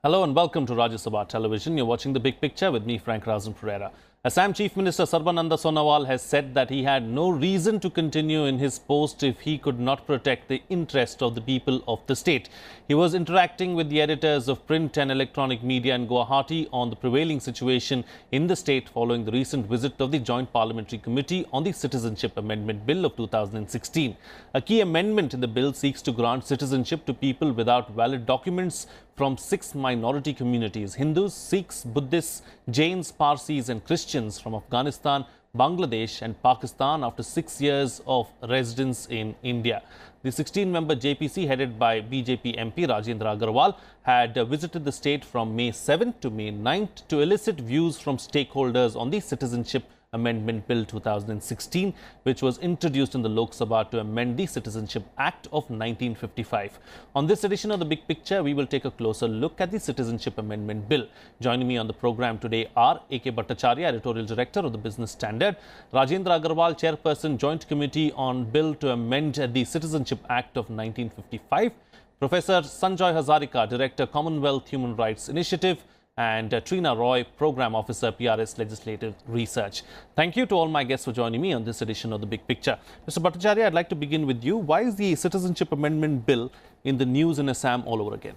Hello and welcome to Rajya Sabha Television. You're watching The Big Picture with me, Frank Razan Pereira. Assam Chief Minister Sarbananda Sonowal has said that he had no reason to continue in his post if he could not protect the interest of the people of the state. He was interacting with the editors of print and electronic media in Guwahati on the prevailing situation in the state following the recent visit of the Joint Parliamentary Committee on the Citizenship Amendment Bill of 2016. A key amendment in the bill seeks to grant citizenship to people without valid documents from 6 minority communities: Hindus, Sikhs, Buddhists, Jains, Parsis and Christians from Afghanistan, Bangladesh and Pakistan after 6 years of residence in India. The 16-member JPC headed by BJP MP Rajendra Agarwal had visited the state from May 7th to May 9th to elicit views from stakeholders on the Citizenship Amendment Bill 2016, which was introduced in the Lok Sabha to amend the Citizenship Act of 1955. On this edition of The Big Picture, we will take a closer look at the Citizenship Amendment Bill. Joining me on the program today are A.K. Bhattacharya, Editorial Director of the Business Standard; Rajendra Agarwal, Chairperson, Joint Committee on Bill to amend the Citizenship Act of 1955; Professor Sanjoy Hazarika, Director, Commonwealth Human Rights Initiative; and Trina Roy, Program Officer, PRS Legislative Research. Thank you to all my guests for joining me on this edition of The Big Picture. Mr. Bhattacharya, I'd like to begin with you. Why is the Citizenship Amendment Bill in the news in Assam all over again?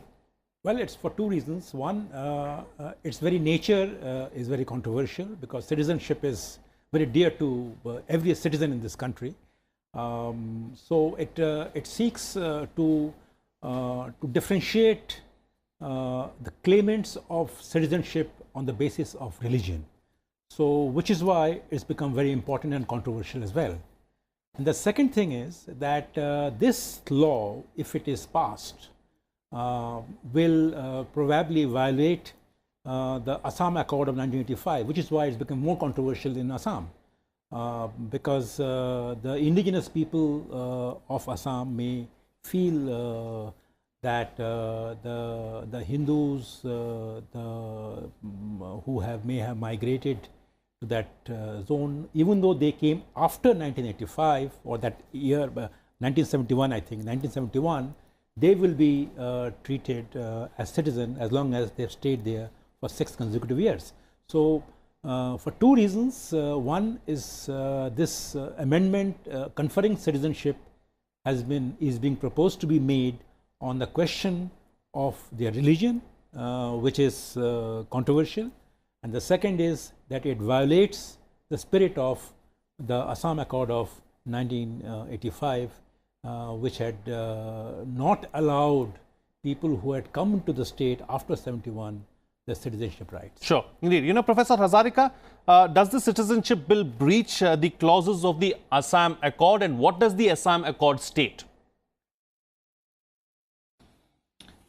Well, it's for two reasons. One, its very nature is very controversial because citizenship is very dear to every citizen in this country. So it seeks to differentiate the claimants of citizenship on the basis of religion. So, which is why it's become very important and controversial as well. And the second thing is that this law, if it is passed, will probably violate the Assam Accord of 1985, which is why it's become more controversial in Assam. Because the indigenous people of Assam may feel that the Hindus who may have migrated to that zone, even though they came after 1985 or that year, 1971, I think, 1971, they will be treated as citizens as long as they've stayed there for 6 consecutive years. So, for two reasons. One is this amendment conferring citizenship is being proposed to be made on the question of their religion, which is controversial. And the second is that it violates the spirit of the Assam Accord of 1985, which had not allowed people who had come into the state after 71 the citizenship rights. Sure, indeed. You know, Professor Hazarika, does the Citizenship Bill breach the clauses of the Assam Accord, and what does the Assam Accord state?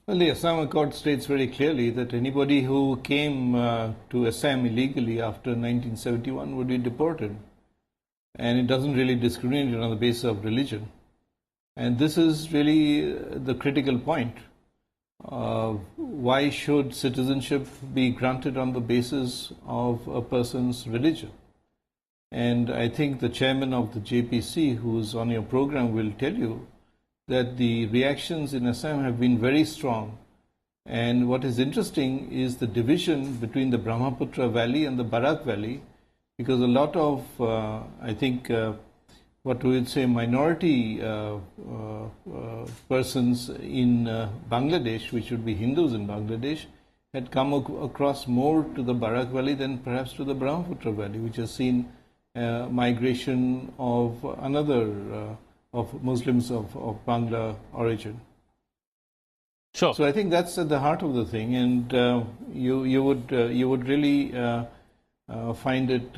Well, the Assam Accord states very clearly that anybody who came to Assam illegally after 1971 would be deported. And it doesn't really discriminate on the basis of religion. And this is really the critical point. Why should citizenship be granted on the basis of a person's religion? And I think the chairman of the JPC, who's on your program, will tell you that the reactions in Assam have been very strong. And what is interesting is the division between the Brahmaputra Valley and the Barak Valley, because a lot of, I think, what we would say minority persons in Bangladesh, which would be Hindus in Bangladesh, had come across more to the Barak Valley than perhaps to the Brahmaputra Valley, which has seen migration of another of Muslims of Bangla origin. Sure. So I think that's at the heart of the thing, and you would really find it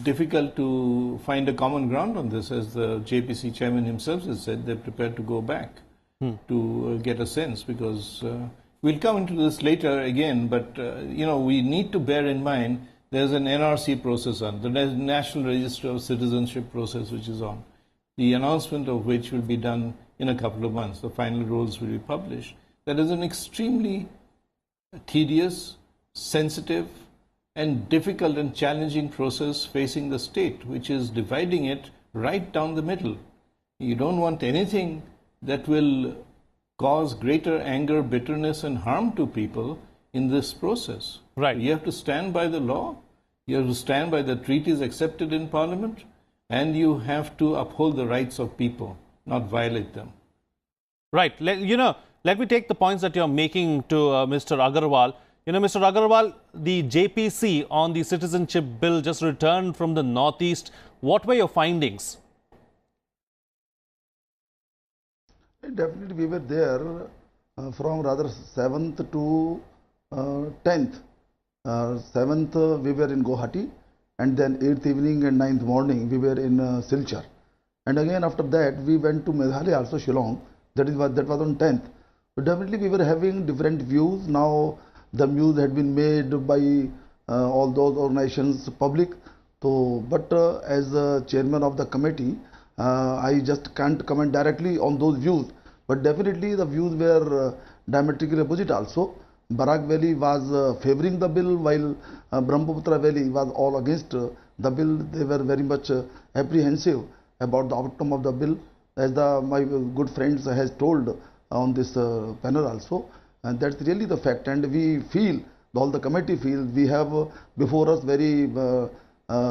difficult to find a common ground on this, as the JPC chairman himself has said they're prepared to go back to get a sense, because we'll come into this later again, but you know, we need to bear in mind there's an NRC process on, the National Register of Citizenship process, which is on, the announcement of which will be done in a couple of months. The final rules will be published. That is an extremely tedious, sensitive, and difficult and challenging process facing the state, which is dividing it right down the middle. You don't want anything that will cause greater anger, bitterness, and harm to people in this process. Right. You have to stand by the law, you have to stand by the treaties accepted in Parliament, and you have to uphold the rights of people, not violate them. Right. Let me take the points that you're making to Mr. Agarwal. Mr. Agarwal, the JPC on the citizenship bill just returned from the Northeast. What were your findings? Definitely, we were there from rather 7th to 10th. 7th we were in Guwahati, and then 8th evening and 9th morning we were in Silchar. And again after that we went to Meghalaya, also Shillong. That was on 10th. So definitely we were having different views. Now the views had been made by all those organizations public. So, but as chairman of the committee, I just can't comment directly on those views. But definitely the views were diametrically opposite also. Barak Valley was favoring the bill, while Brahmaputra Valley was all against the bill. They were very much apprehensive about the outcome of the bill, as my good friends has told on this panel also. And that's really the fact. And we feel, all the committee feels, we have before us very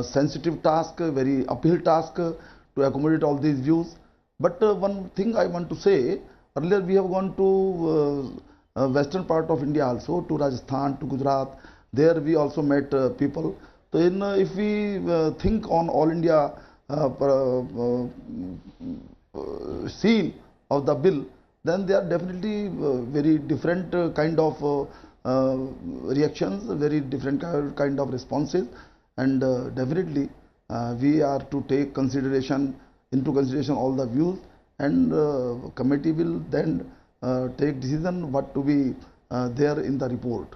sensitive task, very uphill task to accommodate all these views. But one thing I want to say, earlier we have gone to western part of India also, to Rajasthan, to Gujarat. There we also met people. So if we think on all India scene of the bill, then there are definitely very different kind of reactions, very different kind of responses, and definitely we are to take into consideration all the views, and committee will then take decision what to be there in the report.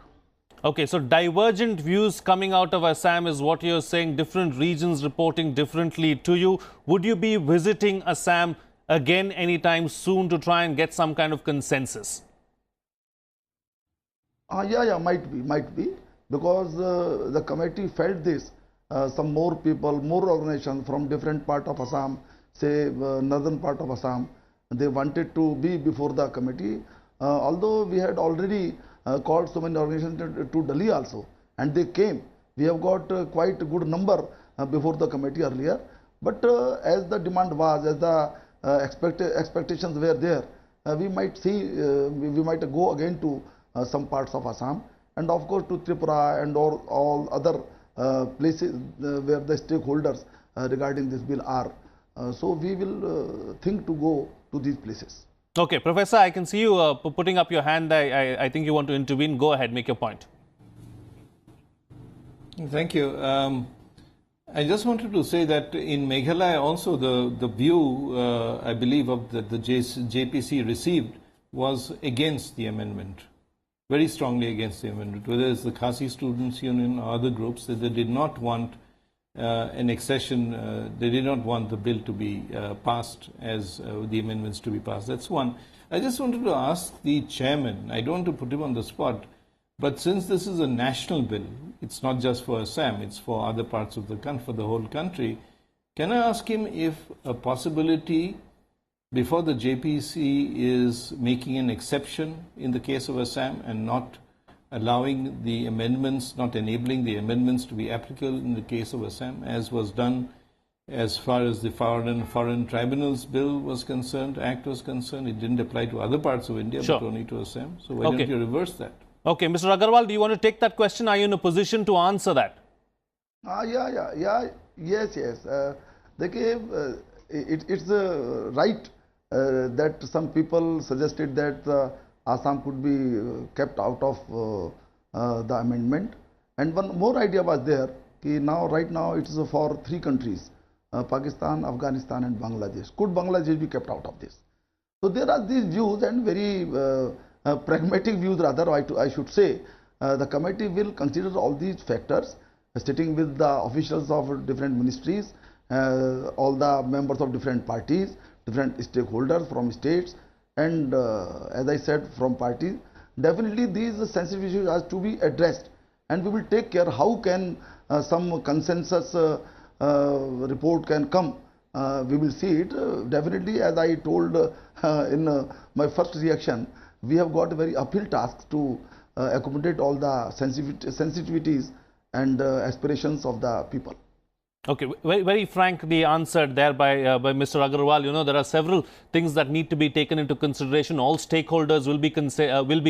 Okay, so divergent views coming out of Assam is what you're saying, different regions reporting differently to you. Would you be visiting Assam again anytime soon to try and get some kind of consensus? Yeah, might be, because the committee felt this. Some more people, more organizations from different part of Assam, say northern part of Assam, they wanted to be before the committee. Although we had already called so many organizations to Delhi also, and they came. We have got quite a good number before the committee earlier. But as the demand was, as the expectations were there, we might see, we might go again to some parts of Assam, and of course to Tripura and all other places where the stakeholders regarding this bill are. So we will think to go to these places. Okay, Professor, I can see you putting up your hand. I think you want to intervene. Go ahead, make your point. Thank you. I just wanted to say that in Meghalaya also the view, I believe, of that the JPC received was against the amendment, very strongly against the amendment, whether it's the Khasi Students' Union or other groups, that they did not want an accession, they did not want the bill to be passed as the amendments to be passed. That's one. I just wanted to ask the chairman, I don't want to put him on the spot, but since this is a national bill, it's not just for Assam, it's for other parts of the country, for the whole country. Can I ask him if a possibility before the JPC is making an exception in the case of Assam and not allowing the amendments, not enabling the amendments to be applicable in the case of Assam, as was done as far as the Foreign Tribunals Bill was concerned, Act was concerned. It didn't apply to other parts of India, Sure. but only to Assam. So why don't you reverse that? Okay, Mr. Agarwal, do you want to take that question? Are you in a position to answer that? Yes. They gave, it's right that some people suggested that Assam could be kept out of the amendment. And one more idea was there, right now it's for 3 countries, Pakistan, Afghanistan and Bangladesh. Could Bangladesh be kept out of this? So there are these views, and very pragmatic views rather, I should say. The committee will consider all these factors, sitting with the officials of different ministries, all the members of different parties, different stakeholders from states, and as I said, from parties. Definitely these sensitive issues are to be addressed, and we will take care how can some consensus report can come. We will see it. Definitely, as I told in my first reaction, we have got a very uphill task to accommodate all the sensitivities and aspirations of the people. Okay, very frankly answered there by Mr. Agarwal. You know, there are several things that need to be taken into consideration. All stakeholders will be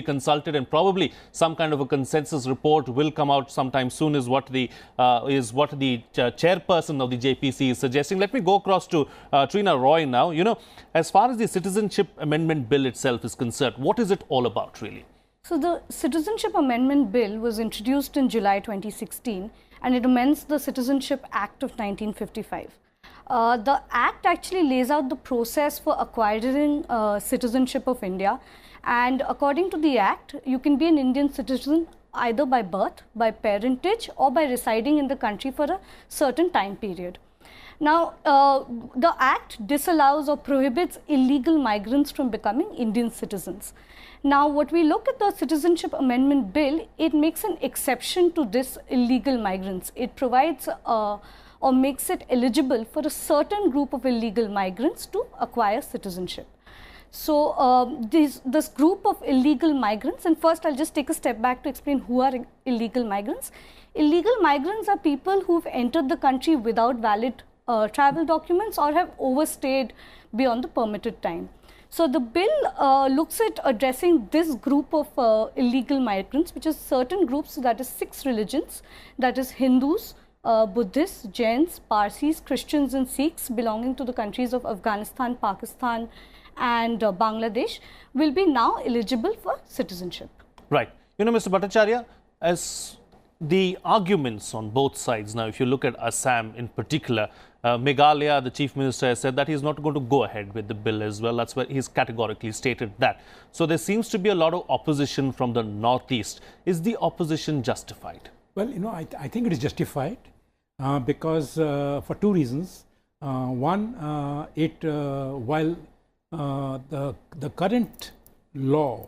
consulted, and probably some kind of a consensus report will come out sometime soon. Is what the chairperson of the JPC is suggesting. Let me go across to Trina Roy now. You know, as far as the Citizenship Amendment Bill itself is concerned, what is it all about, really? So the Citizenship Amendment Bill was introduced in July 2016. And it amends the Citizenship Act of 1955. The Act actually lays out the process for acquiring citizenship of India. And according to the Act, you can be an Indian citizen either by birth, by parentage, or by residing in the country for a certain time period. Now, the Act disallows or prohibits illegal migrants from becoming Indian citizens. Now, what we look at the Citizenship Amendment Bill, it makes an exception to this illegal migrants. It provides or makes it eligible for a certain group of illegal migrants to acquire citizenship. So, this group of illegal migrants, and first I'll just take a step back to explain who are illegal migrants. Illegal migrants are people who've entered the country without valid travel documents or have overstayed beyond the permitted time. So the bill looks at addressing this group of illegal migrants, which is certain groups, that is 6 religions, that is Hindus, Buddhists, Jains, Parsis, Christians and Sikhs belonging to the countries of Afghanistan, Pakistan and Bangladesh will be now eligible for citizenship. Right. You know, Mr. Bhattacharya, as the arguments on both sides now, if you look at Assam in particular, Meghalaya, the Chief Minister has said that he's not going to go ahead with the bill as well. That's where he's categorically stated that. So there seems to be a lot of opposition from the Northeast. Is the opposition justified? Well, you know, I think it is justified because for 2 reasons. One, while the current law,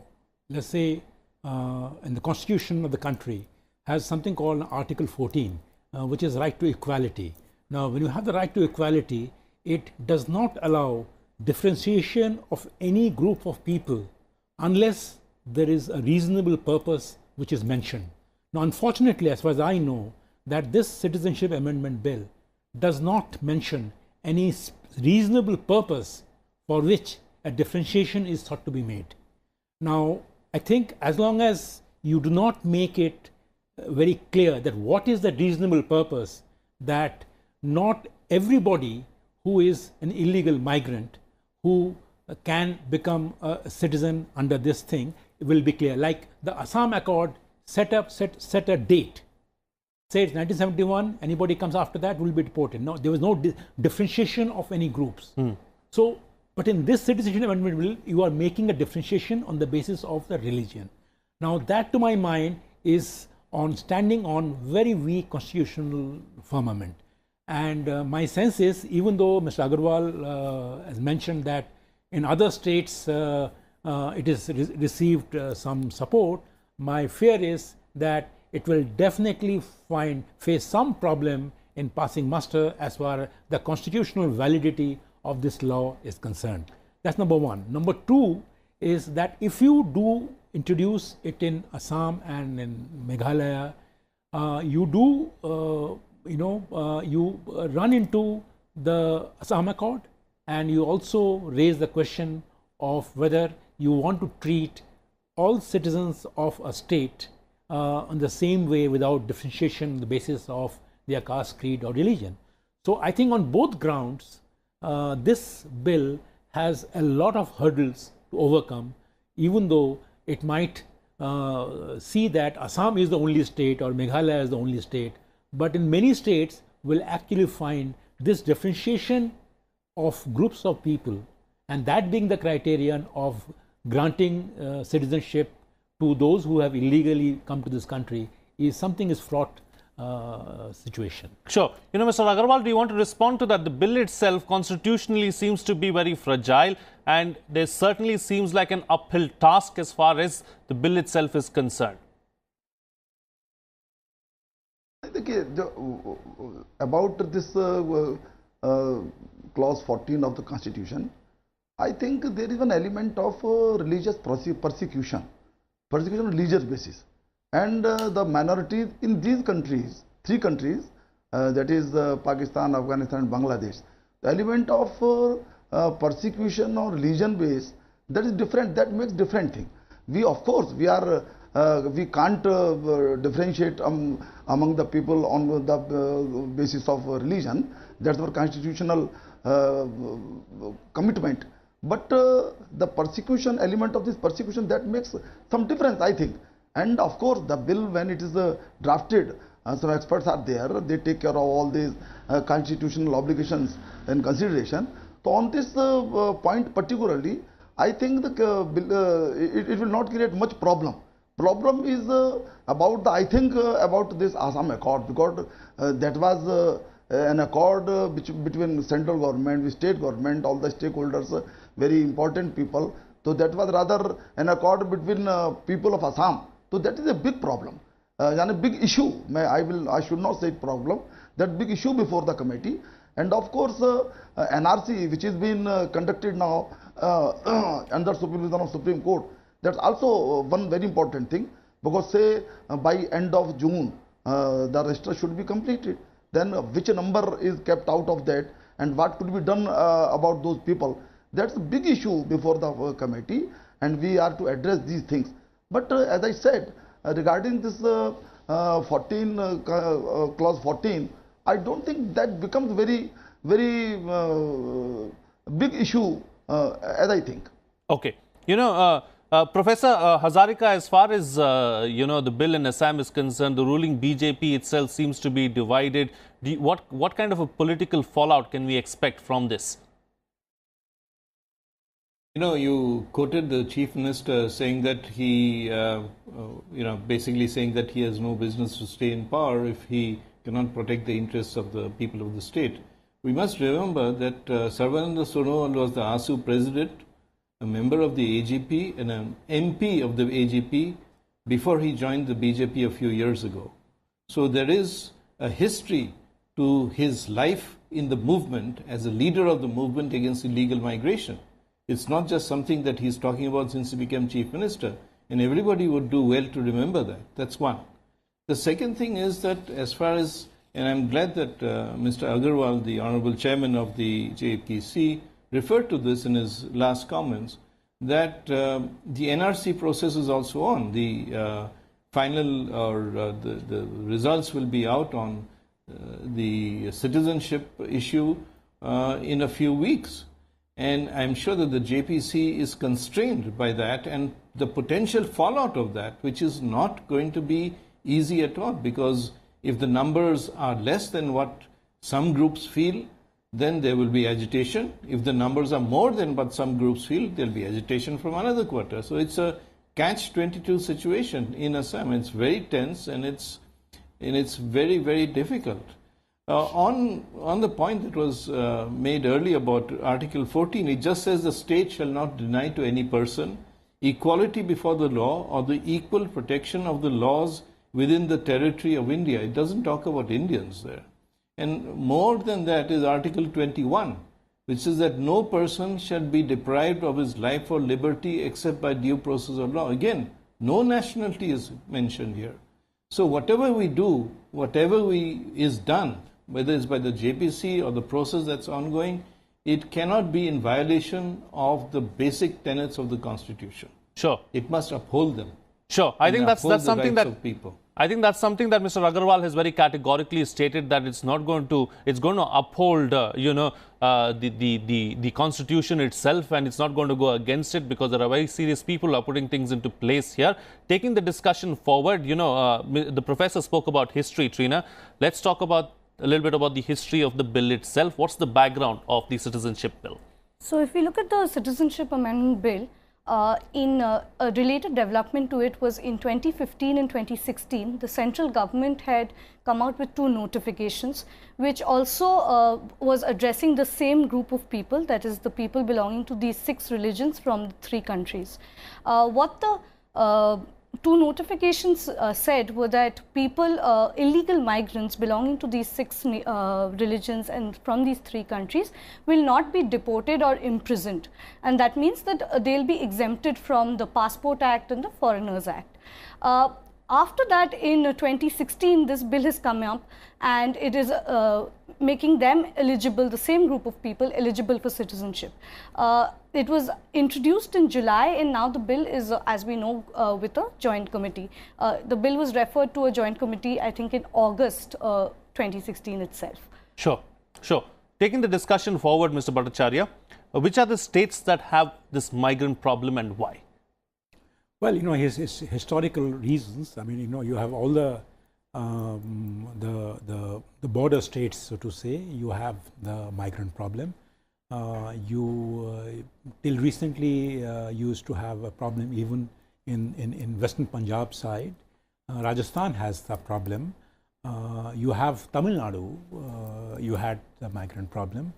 let's say in the constitution of the country, has something called Article 14, which is right to equality. Now, when you have the right to equality, it does not allow differentiation of any group of people unless there is a reasonable purpose which is mentioned. Now, unfortunately, as far as I know, that this Citizenship Amendment Bill does not mention any reasonable purpose for which a differentiation is thought to be made. Now, I think as long as you do not make it very clear that what is the reasonable purpose, that not everybody who is an illegal migrant who can become a citizen under this thing will be clear. Like the Assam Accord set a date. Say it's 1971, anybody comes after that will be deported. No, there was no differentiation of any groups. So, but in this Citizenship Amendment Bill, you are making a differentiation on the basis of the religion. Now, that to my mind is standing on very weak constitutional firmament. And my sense is, even though Mr. Agarwal has mentioned that in other states it has received some support, my fear is that it will definitely face some problem in passing muster as far as the constitutional validity of this law is concerned. That's number one. Number 2 is that if you do introduce it in Assam and in Meghalaya, you do you run into the Assam Accord, and you also raise the question of whether you want to treat all citizens of a state in the same way without differentiation on the basis of their caste, creed or religion. So I think on both grounds, this bill has a lot of hurdles to overcome, even though it might see that Assam is the only state or Meghalaya is the only state. But in many states will actually find this differentiation of groups of people, and that being the criterion of granting citizenship to those who have illegally come to this country is fraught situation. Sure. You know, Mr. Agarwal, do you want to respond to that? The bill itself constitutionally seems to be very fragile, and there certainly seems like an uphill task as far as the bill itself is concerned. About this clause 14 of the Constitution, I think there is an element of religious persecution persecution on religious basis. And the minorities in these countries, 3 countries, that is Pakistan, Afghanistan and Bangladesh, the element of persecution on religion base, that is different, that makes different thing. We, of course, we can't differentiate among the people on the basis of religion. That's our constitutional commitment. But the persecution element of this persecution, that makes some difference, I think. And of course, the bill, when it is drafted, some experts are there, they take care of all these constitutional obligations and consideration. So on this point particularly, I think the bill, it will not create much problem. Problem is about the, I think about this Assam Accord, because that was an accord between central government, state government, all the stakeholders, very important people. So that was rather an accord between people of Assam. So that is a big problem, and a big issue. I should not say problem. That big issue before the committee, and of course NRC, which is being conducted now under supervision of Supreme Court. That's also one very important thing, because say by end of June the register should be completed. Then which number is kept out of that, and what could be done about those people? That's a big issue before the committee, and we are to address these things. But as I said, regarding this clause 14, I don't think that becomes very big issue as I think. Okay. Professor Hazarika, as far as the bill in Assam is concerned, the ruling BJP itself seems to be divided. What kind of a political fallout can we expect from this? You quoted the Chief Minister saying that he, basically saying that he has no business to stay in power if he cannot protect the interests of the people of the state. We must remember that Sarvananda Sonowal was the ASU president, a member of the AGP and an MP of the AGP before he joined the BJP a few years ago. So there is a history to his life in the movement as a leader of the movement against illegal migration. It's not just something that he's talking about since he became Chief Minister, and everybody would do well to remember that. That's one. The second thing is that as far as, and I'm glad that Mr. Agarwal, the Honorable Chairman of the JPC, referred to this in his last comments, that the NRC process is also on. The final or the results will be out on the citizenship issue in a few weeks. And I'm sure that the JPC is constrained by that and the potential fallout of that, which is not going to be easy at all, because if the numbers are less than what some groups feel, then there will be agitation. If the numbers are more than what some groups feel, there will be agitation from another quarter. So it's a catch-22 situation in Assam. It's very tense and it's very, very difficult. On the point that was made earlier about Article 14, it just says the state shall not deny to any person equality before the law or the equal protection of the laws within the territory of India. It doesn't talk about Indians there. And more than that is Article 21, which says that no person shall be deprived of his life or liberty except by due process of law. Again, no nationality is mentioned here. So whatever we do, is done, whether it's by the JPC or the process that's ongoing, it cannot be in violation of the basic tenets of the Constitution. Sure. It must uphold them. Sure. I think that's something that I think that's something that Mr. Agarwal has very categorically stated, that it's going to uphold the Constitution itself, and it's not going to go against it, because there are very serious people who are putting things into place here. Taking the discussion forward, the professor spoke about history, Trina. Let's talk about a little bit about the history of the bill itself. What's the background of the Citizenship Bill? So if we look at the Citizenship Amendment Bill, a related development to it was in 2015 and 2016, the central government had come out with 2 notifications, which also was addressing the same group of people, that is the people belonging to these 6 religions from the 3 countries. What the two notifications said were that people, illegal migrants belonging to these 6 religions and from these 3 countries will not be deported or imprisoned, and that means that they'll be exempted from the Passport Act and the Foreigners Act. After that, in 2016, this bill has come up and it is making them eligible, the same group of people eligible for citizenship. It was introduced in July, and now the bill is, as we know, with a joint committee. The bill was referred to a joint committee, I think, in August 2016 itself. Sure, sure. Taking the discussion forward, Mr. Bhattacharya, which are the states that have this migrant problem and why? Well, his historical reasons. I mean, you have all the border states, so to say. You have the migrant problem. Till recently used to have a problem even in Western Punjab side. Rajasthan has the problem. You have Tamil Nadu. You had the migrant problem.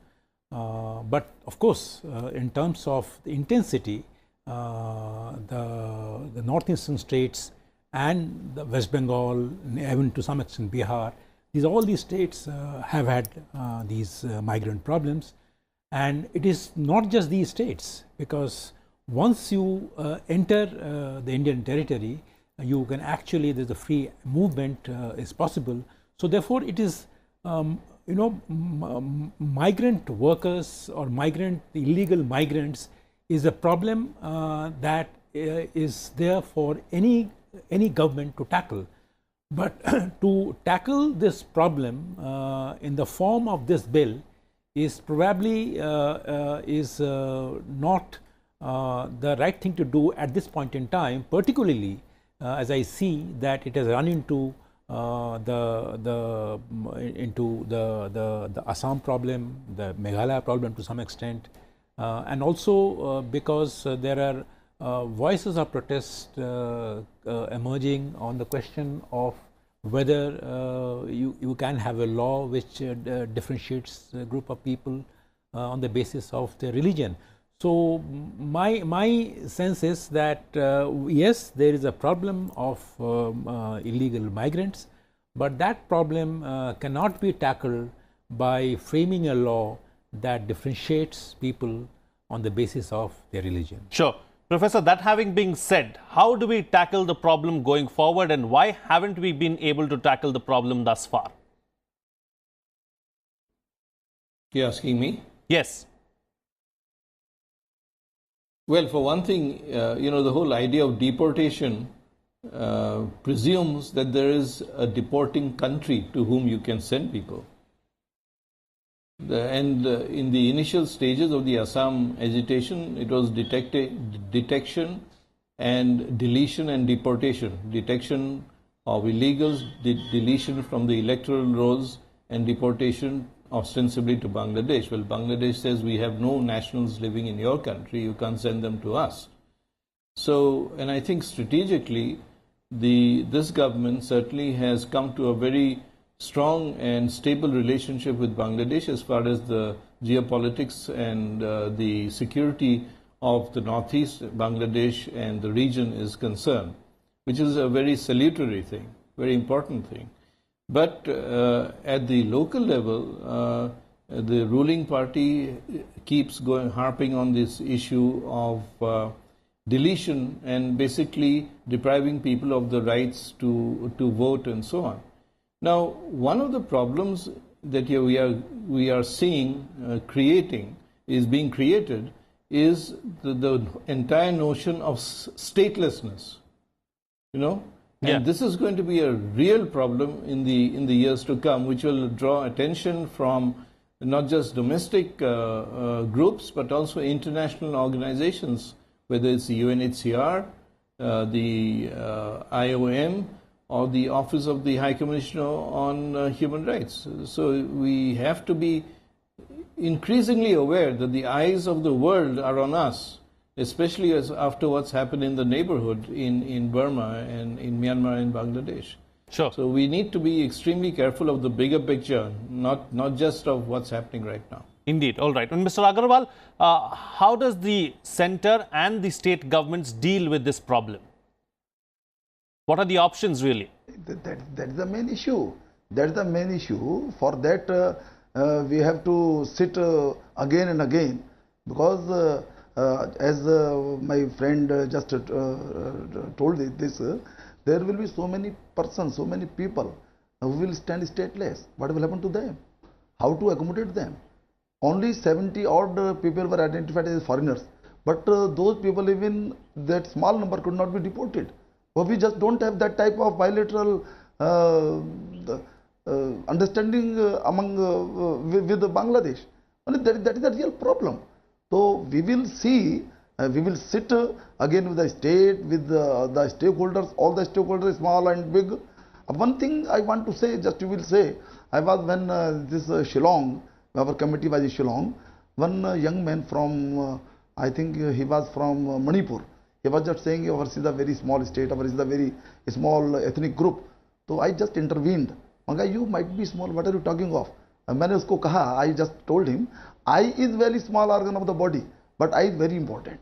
But of course, in terms of the intensity, the northeastern states and the West Bengal, even to some extent Bihar, all these states have had these migrant problems. And it is not just these states, because once you enter the Indian territory, you can actually, there's a free movement is possible. So therefore, it is migrant workers or illegal migrants is a problem that is there for any government to tackle. But to tackle this problem in the form of this bill is probably not the right thing to do at this point in time, particularly as I see that it has run into the Assam problem, the Meghalaya problem to some extent, and also because there are voices of protest emerging on the question of whether you can have a law which differentiates a group of people on the basis of their religion. So my sense is that yes, there is a problem of illegal migrants, but that problem cannot be tackled by framing a law that differentiates people on the basis of their religion. Sure. Professor, that having been said, how do we tackle the problem going forward, and why haven't we been able to tackle the problem thus far? You're asking me? Yes. Well, for one thing, the whole idea of deportation presumes that there is a deporting country to whom you can send people. In the initial stages of the Assam agitation, it was detection and deletion and deportation. Detection of illegals, deletion from the electoral rolls, and deportation ostensibly to Bangladesh. Well, Bangladesh says we have no nationals living in your country, you can't send them to us. So, and I think strategically, this government certainly has come to a very strong and stable relationship with Bangladesh as far as the geopolitics and the security of the northeast Bangladesh and the region is concerned, which is a very salutary thing, very important thing. But at the local level, the ruling party keeps harping on this issue of deletion and basically depriving people of the rights to vote and so on. Now, one of the problems that we are seeing being created is the entire notion of statelessness, And this is going to be a real problem in the years to come, which will draw attention from not just domestic groups, but also international organizations, whether it's the UNHCR, the IOM, or the Office of the High Commissioner on Human Rights. So we have to be increasingly aware that the eyes of the world are on us, especially after what's happened in the neighborhood in Burma and in Myanmar and Bangladesh. Sure. So we need to be extremely careful of the bigger picture, not just of what's happening right now. Indeed. All right. And Mr. Agarwal, how does the center and the state governments deal with this problem? What are the options really? That is the main issue. That is the main issue. For that, we have to sit again and again, because as my friend just told this, there will be so many persons, so many people who will stand stateless. What will happen to them? How to accommodate them? Only 70 odd people were identified as foreigners, but those people, even that small number, could not be deported. But we just don't have that type of bilateral understanding among with Bangladesh. Only that is the real problem. So we will see, we will sit again with the state, with the stakeholders, all the stakeholders, small and big. One thing I want to say, just you will say, I was when this Shillong, our committee was in Shillong, one young man from, I think he was from Manipur. He was just saying, ours is a very small state, ours is a very small ethnic group. So I just intervened. Manga, you might be small, what are you talking of? मैंने उसको कहा, I just told him, I is very small organ of the body, but I is very important.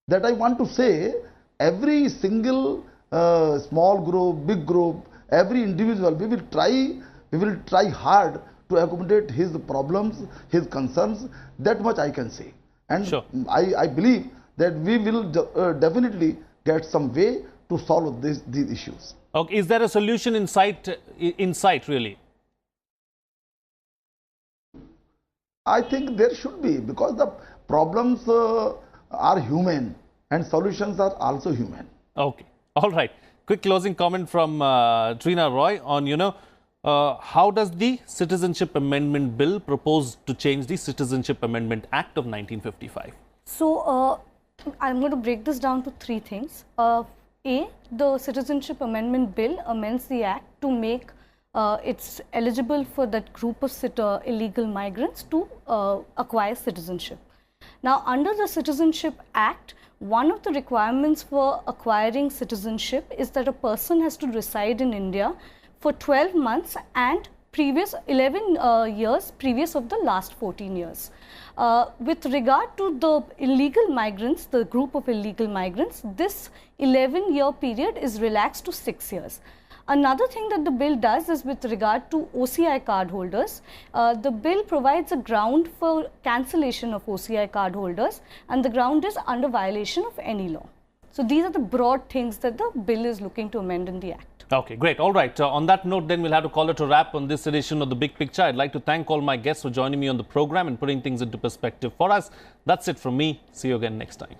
That I want to say, every single small group, big group, every individual, we will try hard to accommodate his problems, his concerns. That much I can say. And sure. I believe that we will definitely get some way to solve these issues. Okay, is there a solution in sight really? I think there should be, because the problems are human and solutions are also human. Okay, all right. Quick closing comment from Trina Roy on, how does the Citizenship Amendment Bill propose to change the Citizenship Amendment Act of 1955? So, I'm going to break this down to three things. A, the Citizenship Amendment Bill amends the Act to make it's eligible for that group of illegal migrants to acquire citizenship. Now, under the Citizenship Act, one of the requirements for acquiring citizenship is that a person has to reside in India for 12 months and 11 years previous of the last 14 years. With regard to the illegal migrants, the group of illegal migrants, this 11-year period is relaxed to 6 years. Another thing that the bill does is with regard to OCI card holders, the bill provides a ground for cancellation of OCI card holders, and the ground is under violation of any law. So these are the broad things that the bill is looking to amend in the Act. Okay, great. All right. On that note, then we'll have to call it a wrap on this edition of The Big Picture. I'd like to thank all my guests for joining me on the program and putting things into perspective for us. That's it from me. See you again next time.